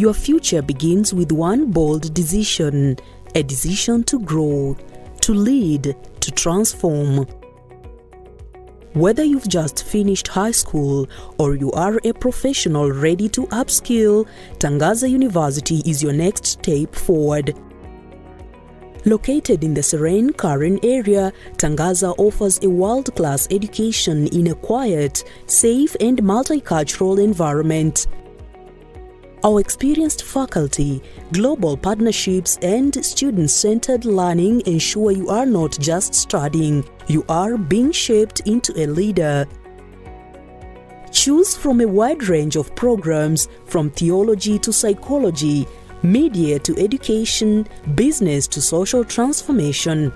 Your future begins with one bold decision, a decision to grow, to lead, to transform. Whether you've just finished high school or you are a professional ready to upskill, Tangaza University is your next step forward. Located in the serene Karen area, Tangaza offers a world-class education in a quiet, safe and multicultural environment. Our experienced faculty, global partnerships and student-centered learning ensure you are not just studying, you are being shaped into a leader. Choose from a wide range of programs, from theology to psychology, media to education, business to social transformation.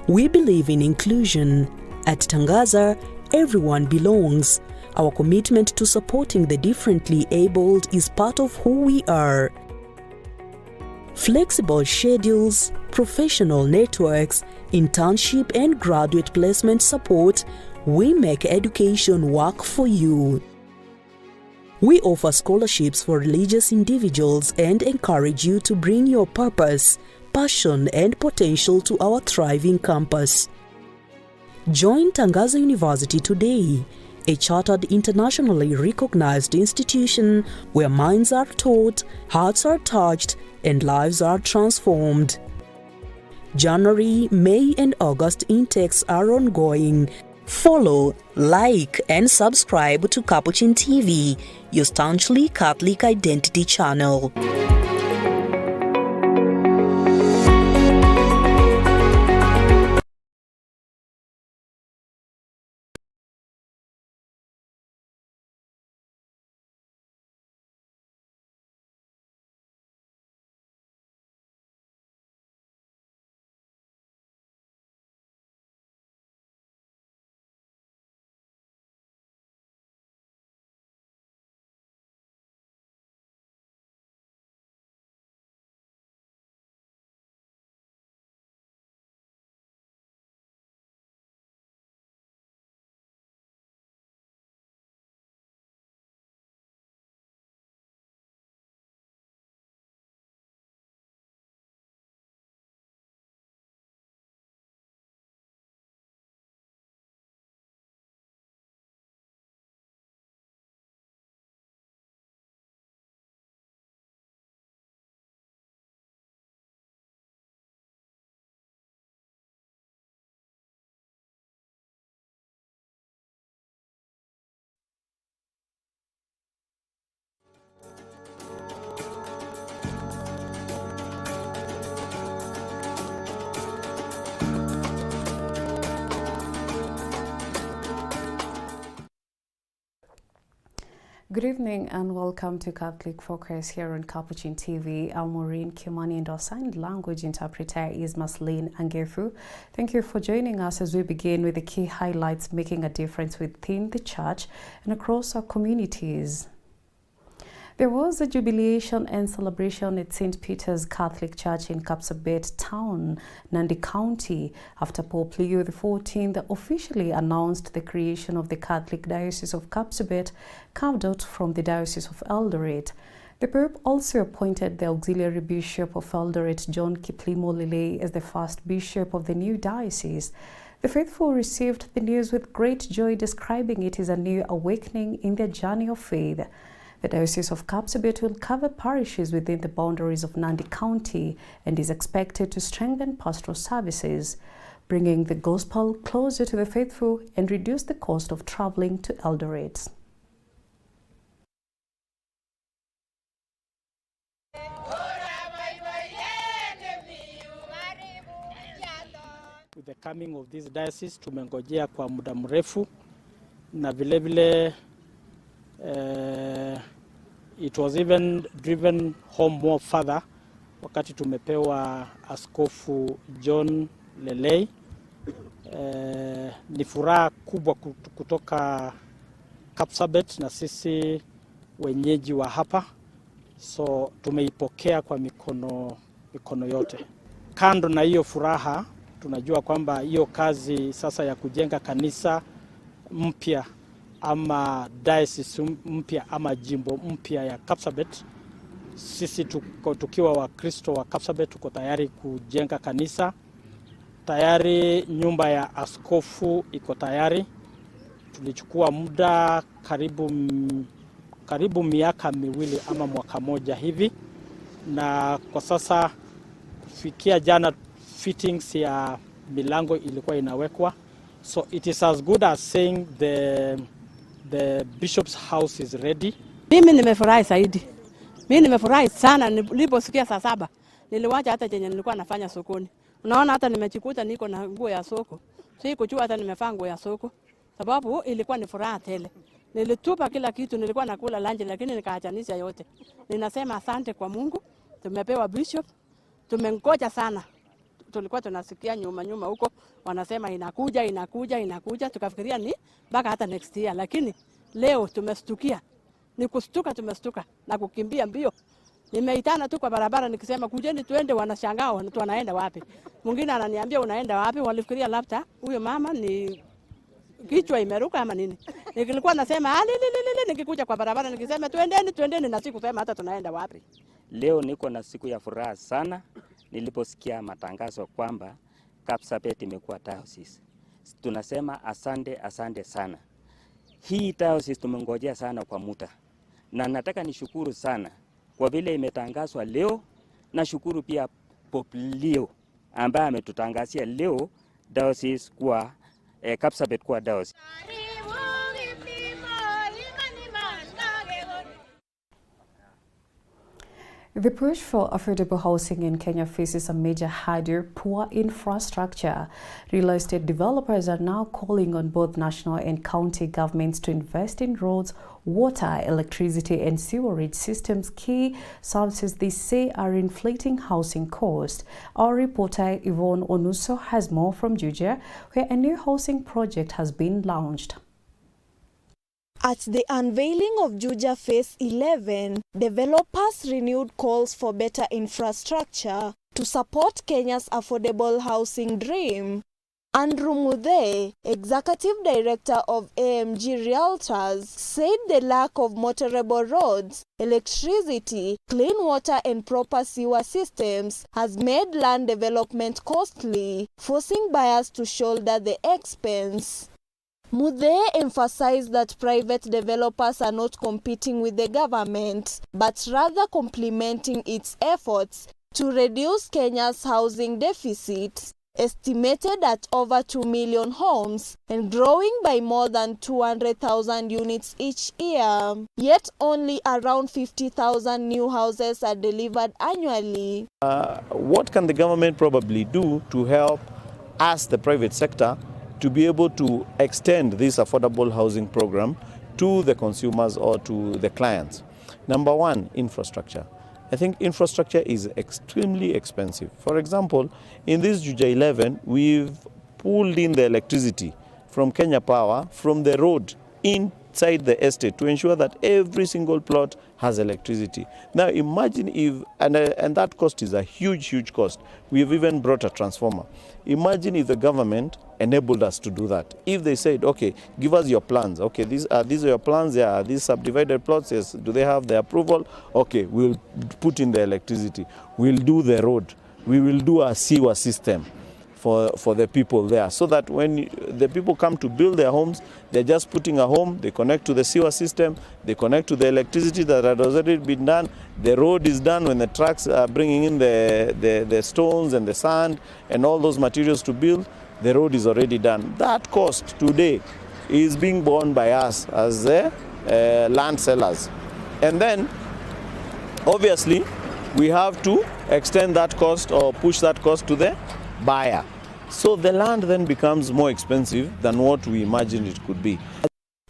We believe in inclusion. At Tangaza, everyone belongs. Our commitment to supporting the differently abled is part of who we are. Flexible schedules, professional networks, internship and graduate placement support, we make education work for you. We offer scholarships for religious individuals and encourage you to bring your purpose, passion and potential to our thriving campus. Join Tangaza University today, a chartered, internationally recognized institution where minds are taught, hearts are touched, and lives are transformed. January, May, and August intakes are ongoing. Follow, like, and subscribe to Capuchin TV, your staunchly Catholic identity channel. Good evening and welcome to Catholic Focus here on Capuchin TV. I'm Maureen Kimani and our signed language interpreter is Maslin Angefu. Thank you for joining us as we begin with the key highlights making a difference within the church and across our communities. There was a jubilation and celebration at St. Peter's Catholic Church in Kapsabet Town, Nandi County, after Pope Leo XIV officially announced the creation of the Catholic Diocese of Kapsabet, carved out from the Diocese of Eldoret. The Pope also appointed the Auxiliary Bishop of Eldoret, John Kiplimo Lele, as the first bishop of the new diocese. The faithful received the news with great joy, describing it as a new awakening in their journey of faith. The Diocese of Kapsabet will cover parishes within the boundaries of Nandi County and is expected to strengthen pastoral services, bringing the gospel closer to the faithful and reduce the cost of traveling to Eldoret. With the coming of this diocese, tumengojea kwa muda mrefu na vile it was even driven home more further wakati tumepewa Askofu John Lelei. Ni furaha kubwa kutoka Kapsabet na sisi wenyeji wa hapa, so tumeipokea kwa mikono yote. Kando na hiyo furaha, tunajua kwamba hiyo kazi sasa ya kujenga kanisa mpya ama diocese mpya ama jimbo mpya ya Kapsabet, sisi tukiwa Wakristo wa Kapsabet tuko tayari kujenga kanisa. Tayari nyumba ya askofu iko tayari. Tulichukua muda karibu miaka miwili ama mwaka moja hivi, na kwa sasa kufikia jana fittings ya milango ilikuwa inawekwa. So it is as good as saying the bishop's house is ready. Mimi nimefurahi zaidi. Mimi nimefurahi sana niliposikia saa 7. Niliwacha hata chenye nilikuwa nafanya sokoni. Unaona hata nimejikuta niko na nguo ya soko. Sikujua hata nimevaa nguo ya soko. Sababu ilikuwa ni furaha tele. Nilitupa kila kitu, nilikuwa nakula lunch lakini nikaachanisha yote. Ninasema asante kwa Mungu. Tumepewa bishop. Tumengoja sana. Tulikuwa tunasikia nyuma huko wanasema inakuja, tukafikiria ni mpaka hata next year, lakini leo tumestukia. Ni kustuka, tumestuka na kukimbia mbio. Nimeitana tu kwa barabara nikisema kujeni tuende, wanashangaa wanaenda wapi. Mwingine ananiambia unaenda wapi? Walifikiria labda huyo mama ni kichwa imeruka ama nini. Nilikuwa nasema nikikuja kwa barabara nikisema tuendeni na sikusema hata tunaenda wapi. Leo niko na siku ya furaha sana niliposikia matangazo kwamba Kapsabet imekuwa diocese. Tunasema asante sana. Hii diocese tumengojea sana kwa muda. Na nataka nishukuru sana kwa vile imetangazwa leo. Nashukuru pia Pope Leo ambaye ametutangazia leo diocese kwa Kapsabet kwa diocese. The push for affordable housing in Kenya faces a major hurdle: poor infrastructure. Real estate developers are now calling on both national and county governments to invest in roads, water, electricity, and sewerage systems, key services they say are inflating housing costs. Our reporter Yvonne Onuso has more from Juja, where a new housing project has been launched. At the unveiling of Juja Phase 11, developers renewed calls for better infrastructure to support Kenya's affordable housing dream. Andrew Muthe, Executive Director of AMG Realtors, said the lack of motorable roads, electricity, clean water and proper sewer systems has made land development costly, forcing buyers to shoulder the expense. Muthe emphasized that private developers are not competing with the government, but rather complementing its efforts to reduce Kenya's housing deficit, estimated at over 2 million homes and growing by more than 200,000 units each year. Yet only around 50,000 new houses are delivered annually. What can the government probably do to help us, the private sector, to be able to extend this affordable housing program to the consumers or to the clients? Number one, infrastructure. I think infrastructure is extremely expensive. For example, in this Juja 11, we've pulled in the electricity from Kenya Power, from the road in outside the estate to ensure that every single plot has electricity. Now imagine if, and that cost is a huge cost. We've even brought a transformer. Imagine if the government enabled us to do that. If they said, okay, give us your plans. Okay, these are your plans. Yeah, are these subdivided plots? Yes. Do they have the approval? Okay, we'll put in the electricity. We'll do the road. We will do a sewer system for the people there, so that when the people come to build their homes, they're just putting a home, they connect to the sewer system, they connect to the electricity that had already been done. The road is done when the trucks are bringing in the stones and the sand and all those materials to build. The road is already done. That cost today is being borne by us as the land sellers. And then, obviously, we have to extend that cost or push that cost to the buyer. So the land then becomes more expensive than what we imagined it could be.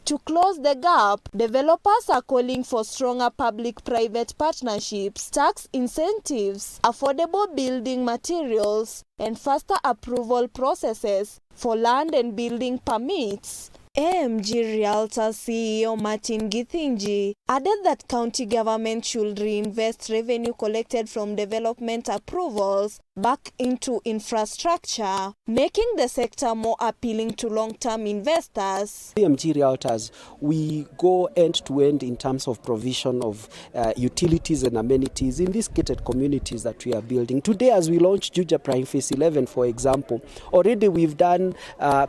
To close the gap, developers are calling for stronger public-private partnerships, tax incentives, affordable building materials, and faster approval processes for land and building permits. AMG Realtor CEO Martin Githinji added that county government should reinvest revenue collected from development approvals back into infrastructure, making the sector more appealing to long-term investors. AMG Realtors, we go end-to-end in terms of provision of utilities and amenities in these gated communities that we are building. Today, as we launch Juja Prime Phase 11, for example, already we've done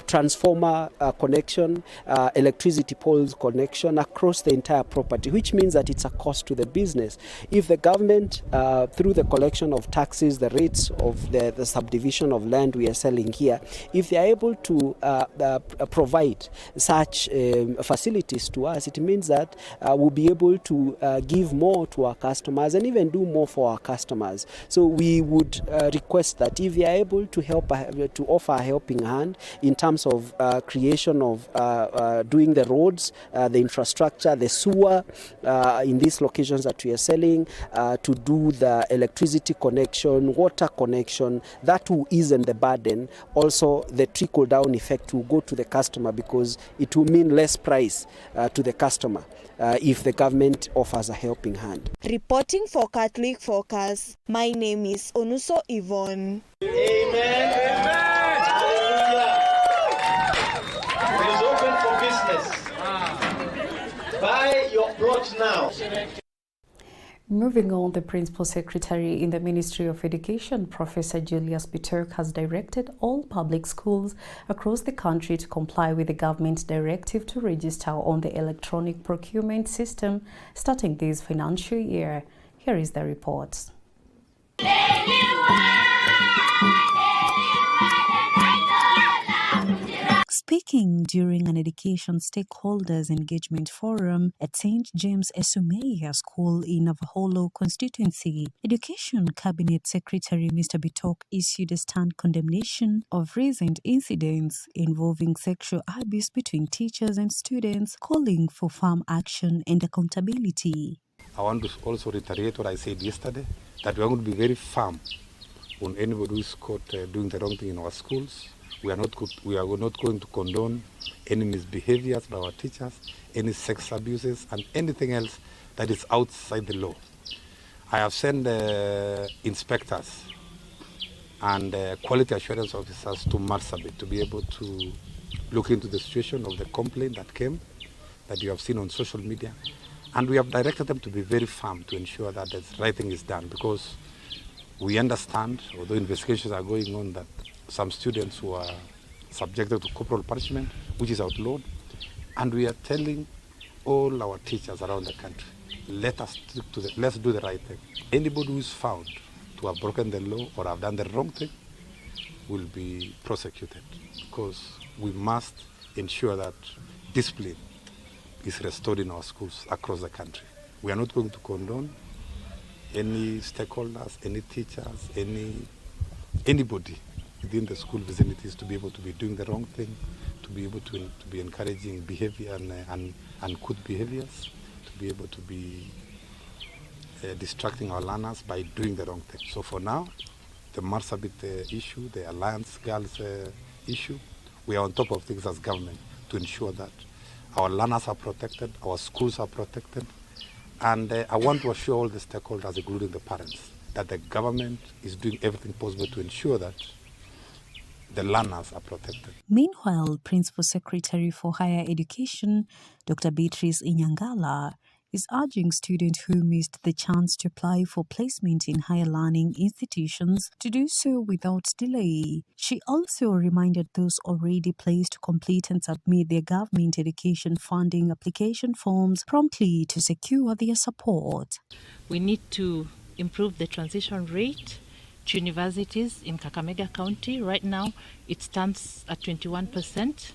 transformer connection, electricity poles connection across the entire property, which means that it's a cost to the business. If the government, through the collection of taxes, the rates of the subdivision of land we are selling here, if they are able to provide such facilities to us, it means that we'll be able to give more to our customers and even do more for our customers. So we would request that if they are able to help, to offer a helping hand in terms of creation of doing the roads, the infrastructure, the sewer in these locations that we are selling, to do the electricity connection, water connection, that will ease the burden. Also, the trickle-down effect will go to the customer because it will mean less price to the customer if the government offers a helping hand. Reporting for Catholic Focus, my name is Onuso Yvonne. Amen. It is open for business. Buy your plot now. Moving on, the Principal Secretary in the Ministry of Education, Professor Julius Biturk, has directed all public schools across the country to comply with the government's directive to register on the electronic procurement system starting this financial year. Here is the report. Speaking during an education stakeholders engagement forum at St. James Esumeya School in Navaholo constituency, Education Cabinet Secretary Mr. Bitok issued a stern condemnation of recent incidents involving sexual abuse between teachers and students, calling for firm action and accountability. I want to also reiterate what I said yesterday, that we are going to be very firm on anybody who is caught doing the wrong thing in our schools. We are not going to condone any misbehaviors by our teachers, any sex abuses, and anything else that is outside the law. I have sent inspectors and quality assurance officers to Marsabit to be able to look into the situation of the complaint that came, that you have seen on social media. And we have directed them to be very firm to ensure that the right thing is done, because we understand, although investigations are going on, that some students who are subjected to corporal punishment, which is outlawed, and we are telling all our teachers around the country, let's do the right thing. Anybody who is found to have broken the law or have done the wrong thing will be prosecuted, because we must ensure that discipline is restored in our schools across the country. We are not going to condone any stakeholders, any teachers, anybody within the school vicinities to be able to be doing the wrong thing, to be able to be encouraging behavior and good behaviors, to be able to be distracting our learners by doing the wrong thing. So for now, the Marsabit issue, the Alliance Girls issue, we are on top of things as government to ensure that our learners are protected, our schools are protected. And I want to assure all the stakeholders, including the parents, that the government is doing everything possible to ensure that the learners are protected. Meanwhile, Principal Secretary for Higher Education, Dr. Beatrice Inyangala, is urging students who missed the chance to apply for placement in higher learning institutions to do so without delay. She also reminded those already placed to complete and submit their government education funding application forms promptly to secure their support. We need to improve the transition rate to universities in Kakamega County. Right now, it stands at 21%.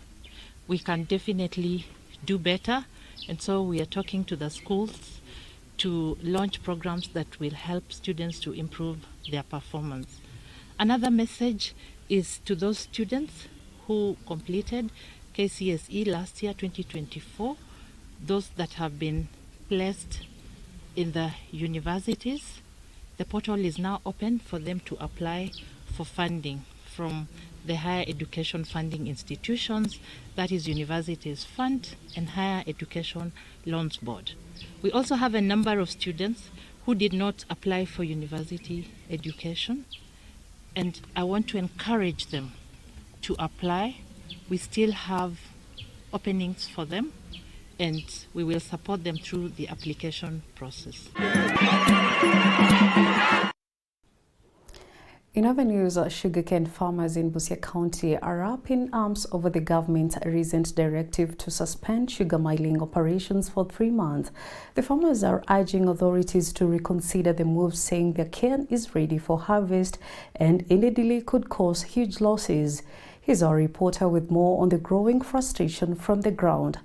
We can definitely do better. And so we are talking to the schools to launch programs that will help students to improve their performance. Another message is to those students who completed KCSE last year, 2024, those that have been placed in the universities. The portal is now open for them to apply for funding from the higher education funding institutions, that is Universities Fund and Higher Education Loans Board. We also have a number of students who did not apply for university education, and I want to encourage them to apply. We still have openings for them, and we will support them through the application process. In other news, sugarcane farmers in Busia County are up in arms over the government's recent directive to suspend sugar milling operations for 3 months. The farmers are urging authorities to reconsider the move, saying their cane is ready for harvest and any delay could cause huge losses. Here's our reporter with more on the growing frustration from the ground.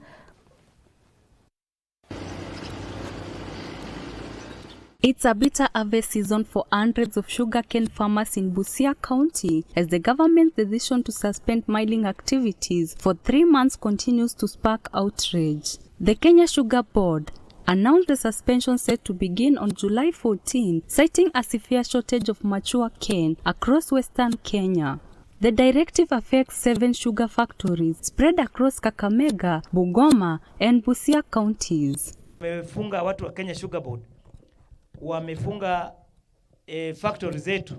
It's a bitter harvest season for hundreds of sugarcane farmers in Busia County as the government's decision to suspend milling activities for 3 months continues to spark outrage. The Kenya Sugar Board announced the suspension set to begin on July 14, citing a severe shortage of mature cane across western Kenya. The directive affects 7 sugar factories spread across Kakamega, Bungoma, and Busia counties. Wamefunga watu wa Kenya Sugar Board. Wamefunga factory zetu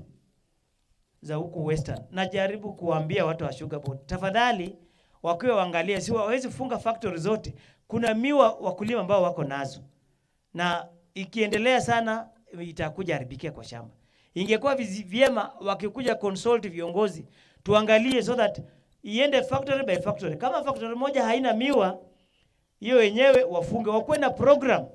za huku western. Najaribu kuambia watu wa Sugar Board, tafadhali wakiwe waangalie, si wawezi funga factory zote. Kuna miwa wakulima ambao wako nazo, na ikiendelea sana itakuja haribikia kwa shamba. Ingekuwa vyema wakikuja consult viongozi, tuangalie so that iende factory by factory. Kama factory moja haina miwa, hiyo wenyewe wafunge, wakuwe na program.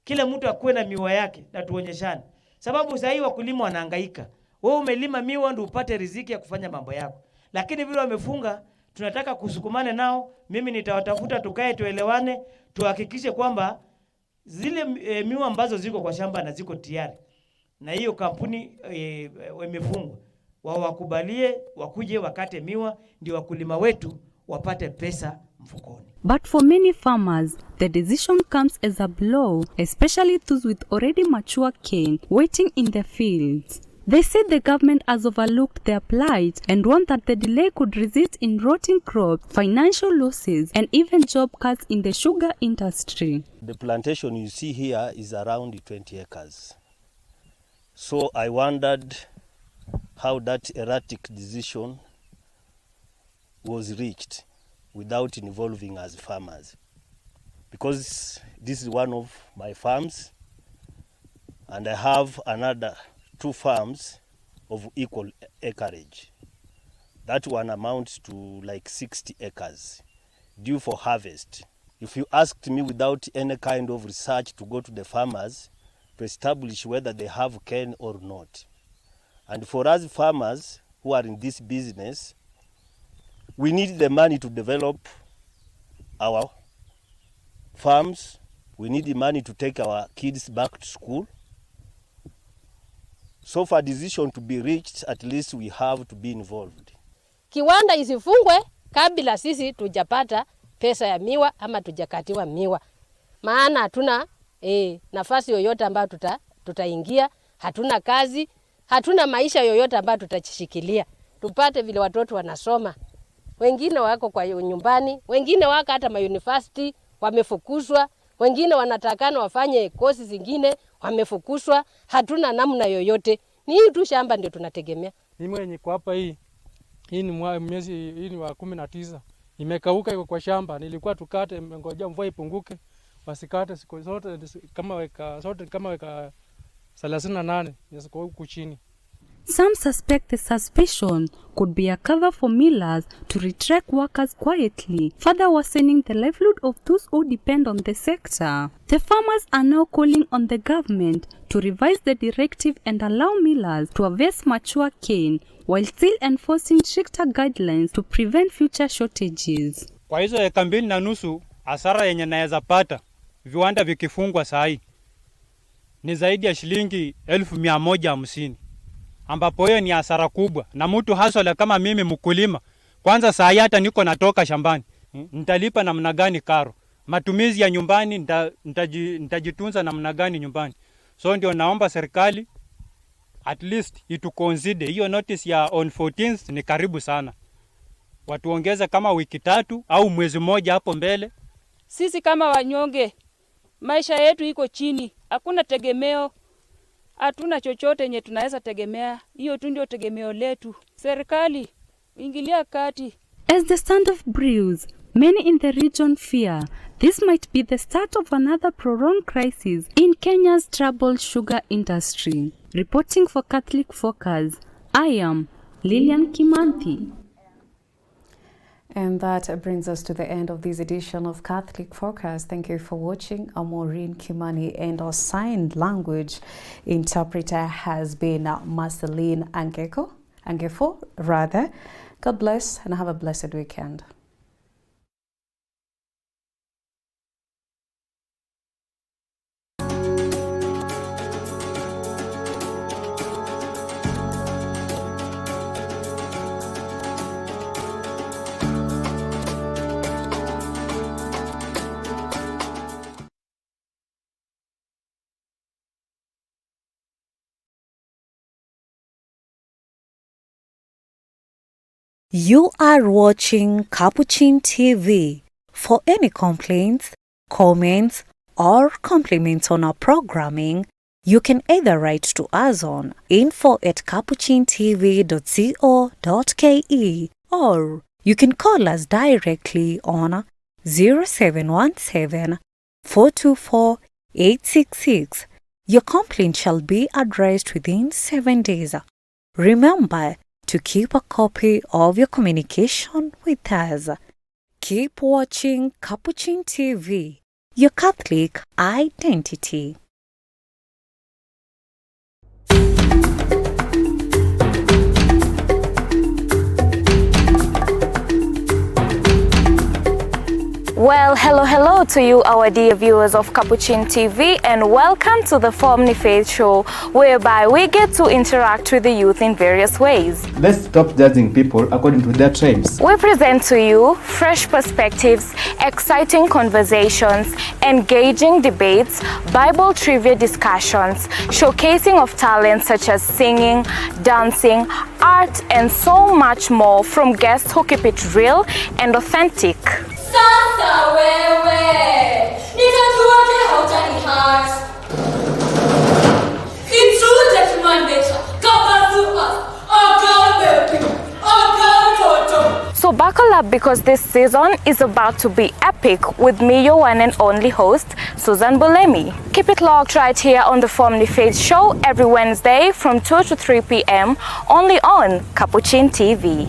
Kila mtu akuwe na miwa yake na tuonyeshane. Sababu sasa hivi wakulima wanahangaika. Wewe umelima miwa ndio upate riziki ya kufanya mambo yako. Lakini vile wamefunga, tunataka kusukumane nao. Mimi nitawatafuta, tukae tuelewane, tuhakikishe kwamba zile miwa ambazo ziko kwa shamba na ziko tayari na hiyo kampuni imefungwa, wao wakubalie, wakuje wakate miwa, ndio wakulima wetu wapate pesa mfukoni. But for many farmers, the decision comes as a blow, especially those with already mature cane waiting in the fields. They said the government has overlooked their plight and warned that the delay could result in rotting crops, financial losses, and even job cuts in the sugar industry. The plantation you see here is around 20 acres. So I wondered how that erratic decision was reached without involving us farmers. Because this is one of my farms, and I have another 2 farms of equal acreage. That one amounts to like 60 acres due for harvest. If you asked me without any kind of research to go to the farmers to establish whether they have cane or not. And for us farmers who are in this business, we need the money to develop our farms. We need the money to take our kids back to school. So for a decision to be reached, at least we have to be involved. Kiwanda isifungwe kabla sisi tujapata pesa ya miwa ama tujakatiwa miwa. Maana hatuna nafasi yoyote ambayo tutaingia, hatuna kazi, hatuna maisha yoyote ambayo tutashikilia. Tupate vile watoto wanasoma. wengine wako kwa nyumbani, wengine wako hata mauniversity wamefukuzwa, wengine wanatakana wafanye kozi zingine wamefukuzwa. Hatuna namna yoyote, ni hii tu shamba ndio tunategemea. Mimi mwenye kwa hapa hii ni mwezi hii ni wa 19 imekauka, iko kwa shamba. Nilikuwa tukate, ngoja mvua ipunguke wasikate siku zote kama weka 38 yasiko huku chini. Some suspect the suspicion could be a cover for millers to retract workers quietly, further worsening the livelihood of those who depend on the sector. The farmers are now calling on the government to revise the directive and allow millers to harvest mature cane while still enforcing stricter guidelines to prevent future shortages. Kwa hizo eka 2.5 hasara yenye naweza pata viwanda vikifungwa sahi ni zaidi ya shilingi 1150, ambapo hiyo ni hasara kubwa. Na mtu haswa kama mimi mkulima, kwanza sahi hata niko natoka shambani, nitalipa namna gani karo? Matumizi ya nyumbani nitajitunza namna gani nyumbani? So ndio naomba serikali at least itu consider hiyo notice ya on 14th ni karibu sana. Watuongeze kama wiki 3 au mwezi mmoja hapo mbele. Sisi kama wanyonge, maisha yetu iko chini, hakuna tegemeo, hatuna chochote yenye tunaweza tegemea. Hiyo tu ndio tegemeo letu. Serikali ingilia kati. As the standoff brews, many in the region fear this might be the start of another prolonged crisis in Kenya's troubled sugar industry. Reporting for Catholic Focus, I am Lilian Kimanthi. And that brings us to the end of this edition of Catholic Focus. Thank you for watching. I'm Maureen Kimani, and our sign language interpreter has been Marceline Angefo. God bless and have a blessed weekend. You are watching Capuchin TV. For any complaints, comments, or compliments on our programming, you can either write to us on info@capuchintv.co.ke or you can call us directly on 0717 424 866. Your complaint shall be addressed within 7 days. Remember to keep a copy of your communication with us. Keep watching Capuchin TV, your Catholic identity. Well, hello to you, our dear viewers of Capuchin TV, and welcome to the Family Faith Show, whereby we get to interact with the youth in various ways. Let's stop judging people according to their tribes. We present to you fresh perspectives, exciting conversations, engaging debates, Bible trivia discussions, showcasing of talents such as singing, dancing, art, and so much more from guests who keep it real and authentic. Sasa wewe, nitajuaje hautanihat? It's true that man better, So buckle up, because this season is about to be epic with me, your one and only host, Susan Bulemi. Keep it locked right here on the Family Faith Show every Wednesday from 2 to 3 p.m. only on Capuchin TV.